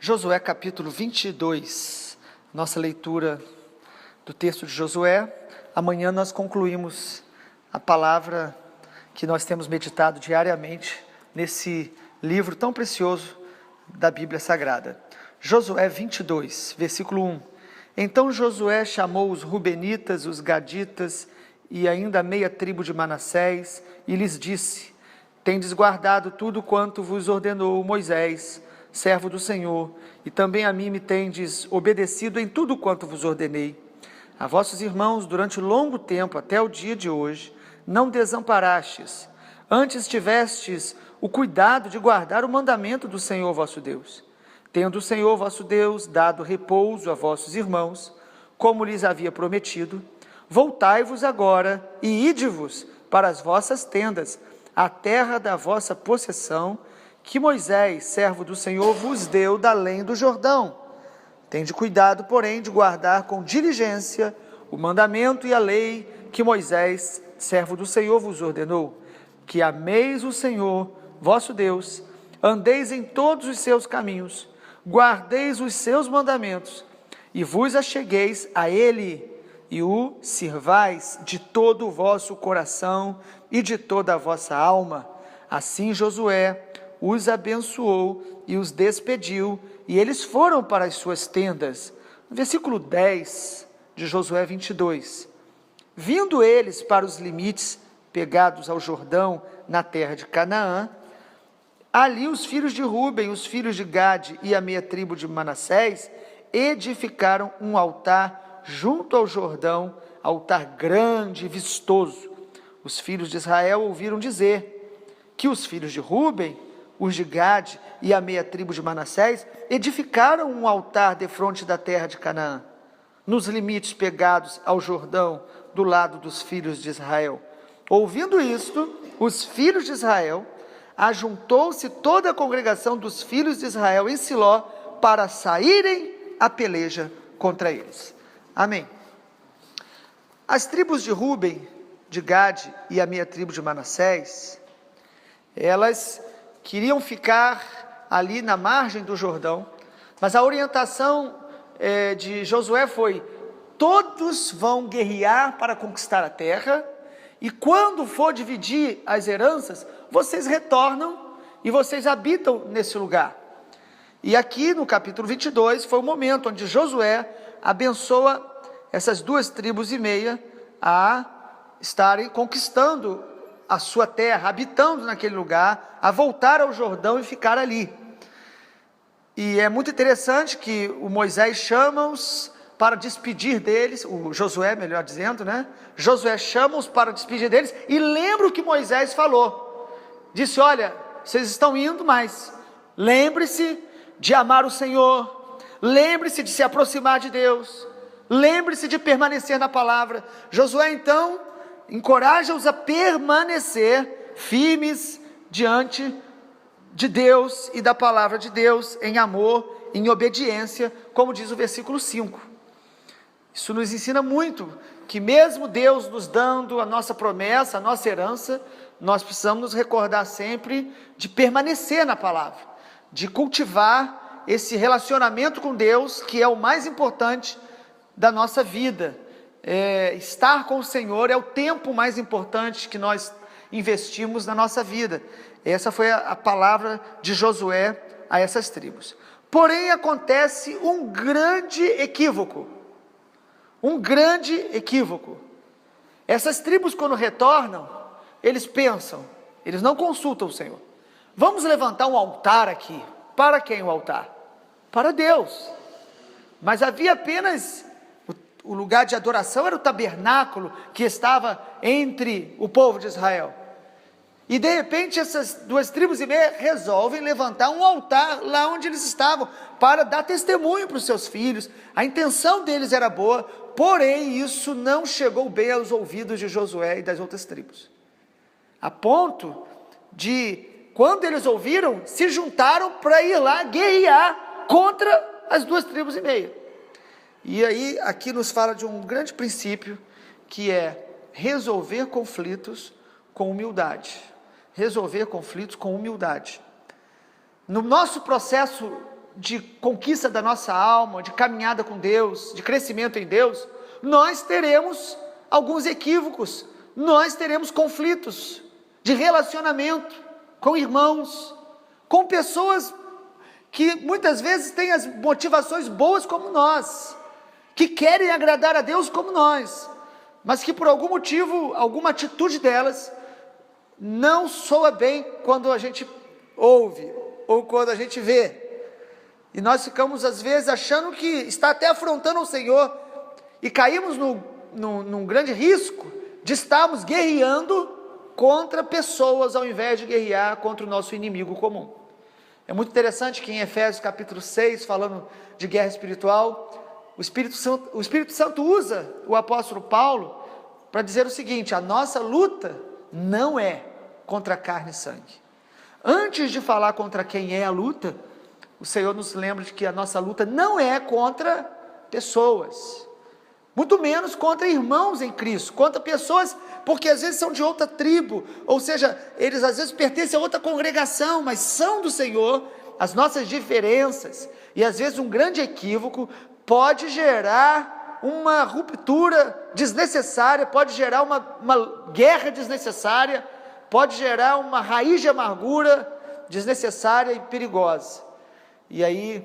Josué capítulo 22, nossa leitura do texto de Josué. Amanhã nós concluímos a palavra que nós temos meditado diariamente nesse livro tão precioso da Bíblia Sagrada. Josué 22, versículo 1. Então Josué chamou os Rubenitas, os Gaditas e ainda a meia tribo de Manassés e lhes disse: tendes guardado tudo quanto vos ordenou Moisés, servo do Senhor, e também a mim me tendes obedecido em tudo quanto vos ordenei. A vossos irmãos, durante longo tempo, até o dia de hoje, não desamparastes, antes tivestes o cuidado de guardar o mandamento do Senhor vosso Deus. Tendo o Senhor vosso Deus dado repouso a vossos irmãos, como lhes havia prometido, voltai-vos agora e ide-vos para as vossas tendas, a terra da vossa possessão, que Moisés, servo do Senhor, vos deu da além do Jordão. Tende cuidado, porém, de guardar com diligência o mandamento e a lei que Moisés, servo do Senhor, vos ordenou, que ameis o Senhor, vosso Deus, andeis em todos os seus caminhos, guardeis os seus mandamentos, e vos achegueis a Ele, e o sirvais de todo o vosso coração e de toda a vossa alma. Assim Josué os abençoou e os despediu, e eles foram para as suas tendas. No versículo 10 de Josué 22. Vindo eles para os limites pegados ao Jordão, na terra de Canaã, ali os filhos de Ruben, os filhos de Gade e a meia tribo de Manassés edificaram um altar junto ao Jordão, altar grande e vistoso. Os filhos de Israel ouviram dizer que os filhos de Ruben, os de Gade e a meia tribo de Manassés edificaram um altar defronte da terra de Canaã, nos limites pegados ao Jordão, do lado dos filhos de Israel. Ouvindo isto, os filhos de Israel, ajuntou-se toda a congregação dos filhos de Israel em Siló para saírem à peleja contra eles. Amém. As tribos de Ruben, de Gade e a meia tribo de Manassés, elas queriam ficar ali na margem do Jordão, mas a orientação de Josué foi: todos vão guerrear para conquistar a terra, e quando for dividir as heranças, vocês retornam e vocês habitam nesse lugar. E aqui no capítulo 22 foi o momento onde Josué abençoa essas duas tribos e meia a estarem conquistando a sua terra, habitando naquele lugar, a voltar ao Jordão e ficar ali. E é muito interessante que o Moisés chama-os para despedir deles, o Josué, melhor dizendo, né? Josué chama-os para despedir deles e lembra o que Moisés falou. Disse: olha, vocês estão indo, mas lembre-se de amar o Senhor, lembre-se de se aproximar de Deus, lembre-se de permanecer na palavra. Josué então encoraja-os a permanecer firmes diante de Deus e da palavra de Deus, em amor, em obediência, como diz o versículo 5. Isso nos ensina muito, que mesmo Deus nos dando a nossa promessa, a nossa herança, nós precisamos nos recordar sempre de permanecer na palavra, de cultivar esse relacionamento com Deus, que é o mais importante da nossa vida. Estar com o Senhor é o tempo mais importante que nós investimos na nossa vida. Essa foi a palavra de Josué a essas tribos. Porém, acontece um grande equívoco. Essas tribos, quando retornam, eles pensam, eles não consultam o Senhor. Vamos levantar um altar aqui. Para quem o altar? Para Deus. Mas havia apenas o lugar de adoração, era o tabernáculo que estava entre o povo de Israel. E de repente essas duas tribos e meia resolvem levantar um altar lá onde eles estavam, para dar testemunho para os seus filhos. A intenção deles era boa, porém isso não chegou bem aos ouvidos de Josué e das outras tribos, a ponto de, quando eles ouviram, se juntaram para ir lá guerrear contra as duas tribos e meia. E aí aqui nos fala de um grande princípio, que é resolver conflitos com humildade. Resolver conflitos com humildade. No nosso processo de conquista da nossa alma, de caminhada com Deus, de crescimento em Deus, nós teremos alguns equívocos, nós teremos conflitos de relacionamento com irmãos, com pessoas que muitas vezes têm as motivações boas como nós, que querem agradar a Deus como nós, mas que por algum motivo, alguma atitude delas, não soa bem quando a gente ouve, ou quando a gente vê, e nós ficamos às vezes achando que está até afrontando o Senhor, e caímos num grande risco de estarmos guerreando contra pessoas, ao invés de guerrear contra o nosso inimigo comum. É muito interessante que em Efésios capítulo 6, falando de guerra espiritual, o Espírito Santo usa o apóstolo Paulo para dizer o seguinte: a nossa luta não é contra carne e sangue. Antes de falar contra quem é a luta, o Senhor nos lembra de que a nossa luta não é contra pessoas, muito menos contra irmãos em Cristo, contra pessoas, porque às vezes são de outra tribo, ou seja, eles às vezes pertencem a outra congregação, mas são do Senhor. As nossas diferenças, e às vezes um grande equívoco, pode gerar uma ruptura desnecessária, pode gerar uma guerra desnecessária, pode gerar uma raiz de amargura desnecessária e perigosa. E aí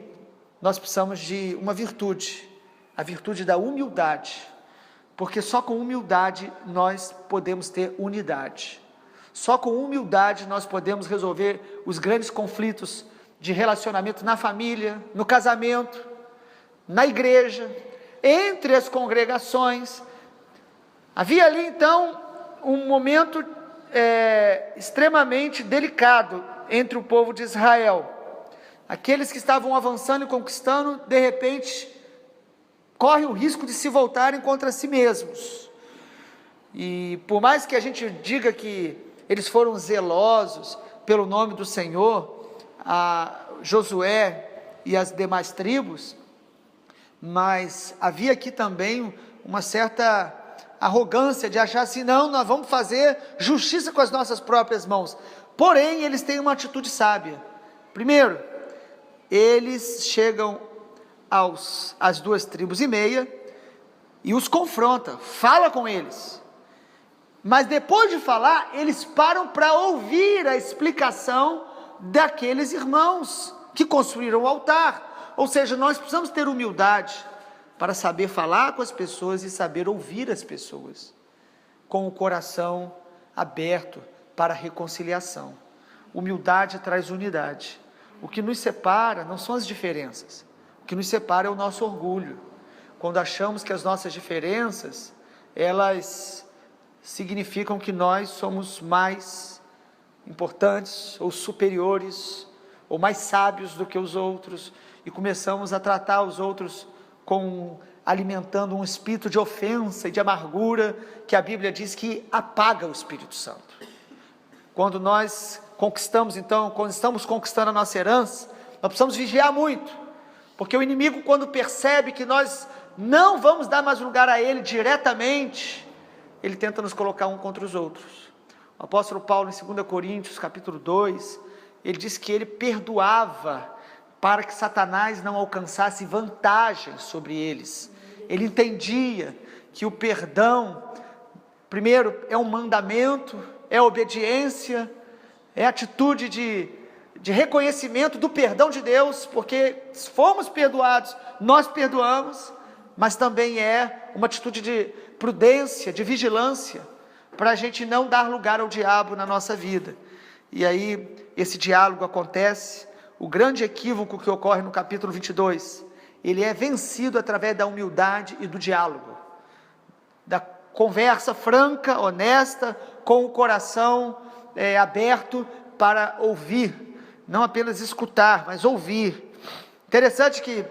nós precisamos de uma virtude, a virtude da humildade, porque só com humildade nós podemos ter unidade, só com humildade nós podemos resolver os grandes conflitos de relacionamento na família, no casamento, na igreja, entre as congregações. Havia ali então um momento extremamente delicado entre o povo de Israel. Aqueles que estavam avançando e conquistando, de repente, correm o risco de se voltarem contra si mesmos. E por mais que a gente diga que eles foram zelosos pelo nome do Senhor, a Josué e as demais tribos, mas havia aqui também uma certa arrogância de achar assim: não, nós vamos fazer justiça com as nossas próprias mãos. Porém, eles têm uma atitude sábia. Primeiro, eles chegam às 2,5 tribos e os confronta, fala com eles, mas depois de falar, eles param para ouvir a explicação daqueles irmãos que construíram o altar. Ou seja, nós precisamos ter humildade para saber falar com as pessoas e saber ouvir as pessoas, com o coração aberto para a reconciliação. Humildade traz unidade. O que nos separa não são as diferenças, o que nos separa é o nosso orgulho, quando achamos que as nossas diferenças, elas significam que nós somos mais importantes, ou superiores, ou mais sábios do que os outros, e começamos a tratar os outros alimentando um espírito de ofensa e de amargura, que a Bíblia diz que apaga o Espírito Santo. Quando nós conquistamos, então, quando estamos conquistando a nossa herança, nós precisamos vigiar muito, porque o inimigo, quando percebe que nós não vamos dar mais lugar a ele diretamente, ele tenta nos colocar um contra os outros. O apóstolo Paulo, em 2 Coríntios, capítulo 2, ele diz que ele perdoava para que Satanás não alcançasse vantagem sobre eles. Ele entendia que o perdão, primeiro, é um mandamento, é obediência, é atitude de reconhecimento do perdão de Deus, porque se fomos perdoados, nós perdoamos, mas também é uma atitude de prudência, de vigilância, para a gente não dar lugar ao diabo na nossa vida. E aí esse diálogo acontece. O grande equívoco que ocorre no capítulo 22, ele é vencido através da humildade e do diálogo, da conversa franca, honesta, com o coração aberto para ouvir, não apenas escutar, mas ouvir. Interessante que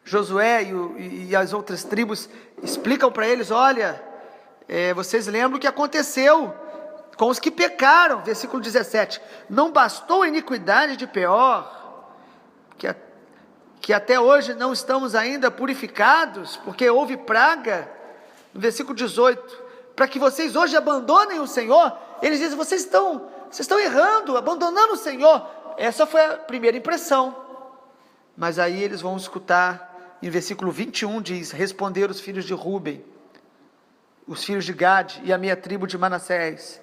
Josué e as outras tribos explicam para eles: olha, vocês lembram o que aconteceu com os que pecaram, versículo 17, não bastou a iniquidade de Peor, que até hoje não estamos ainda purificados, porque houve praga, no versículo 18, para que vocês hoje abandonem o Senhor. Eles dizem: vocês estão errando, abandonando o Senhor. Essa foi a primeira impressão. mas aí eles vão escutar, em versículo 21 diz: responderam os filhos de Ruben, os filhos de Gade e a minha tribo de Manassés: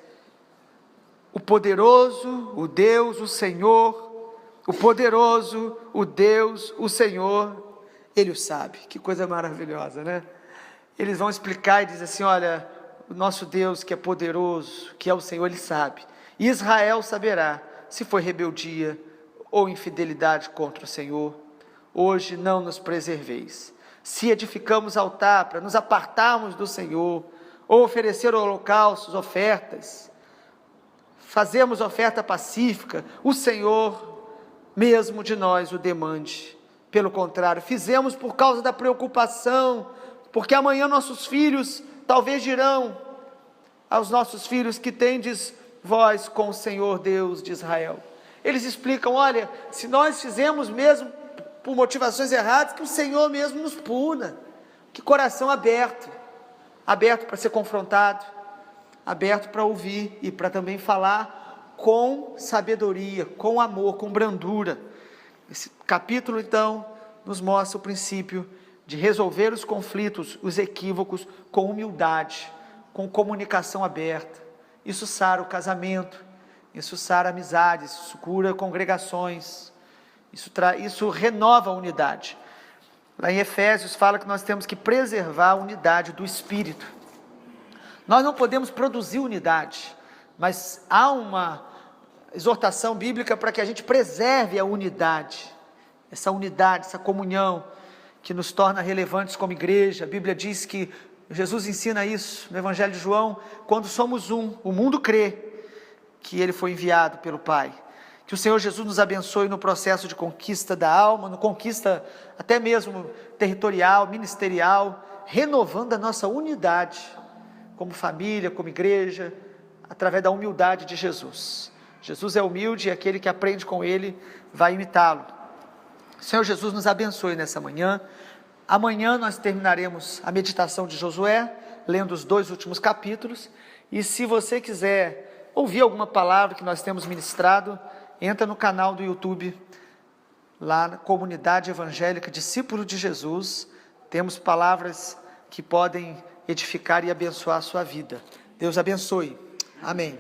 o poderoso, o Deus, o Senhor, o poderoso, o Deus, o Senhor, Ele o sabe. Que coisa maravilhosa, né? Eles vão explicar e dizer assim: olha, o nosso Deus que é poderoso, que é o Senhor, Ele sabe. E Israel saberá se foi rebeldia ou infidelidade contra o Senhor. Hoje não nos preserveis. Se edificamos altar para nos apartarmos do Senhor, ou oferecer holocaustos, ofertas, fazemos oferta pacífica, o Senhor mesmo de nós o demande. Pelo contrário, fizemos por causa da preocupação, porque amanhã nossos filhos talvez dirão aos nossos filhos: que tendes vós com o Senhor Deus de Israel. Eles explicam: olha, se nós fizemos mesmo por motivações erradas, que o Senhor mesmo nos puna. Que coração aberto, aberto para ser confrontado, aberto para ouvir e para também falar com sabedoria, com amor, com brandura. Esse capítulo então nos mostra o princípio de resolver os conflitos, os equívocos, com humildade, com comunicação aberta. Isso sara o casamento, isso sara amizades, isso cura congregações, isso renova a unidade. Lá em Efésios fala que nós temos que preservar a unidade do Espírito. Nós não podemos produzir unidade, mas há uma exortação bíblica para que a gente preserve a unidade, essa comunhão que nos torna relevantes como igreja. A Bíblia diz que Jesus ensina isso no Evangelho de João: quando somos um, o mundo crê que Ele foi enviado pelo Pai. Que o Senhor Jesus nos abençoe no processo de conquista da alma, no conquista até mesmo territorial, ministerial, renovando a nossa unidade, como família, como igreja, através da humildade de Jesus. Jesus é humilde e aquele que aprende com Ele vai imitá-lo. O Senhor Jesus nos abençoe nessa manhã. Amanhã nós terminaremos a meditação de Josué, lendo os 2 últimos capítulos, e se você quiser ouvir alguma palavra que nós temos ministrado, entra no canal do YouTube, lá na Comunidade Evangélica Discípulo de Jesus. Temos palavras que podem edificar e abençoar a sua vida. Deus abençoe. Amém.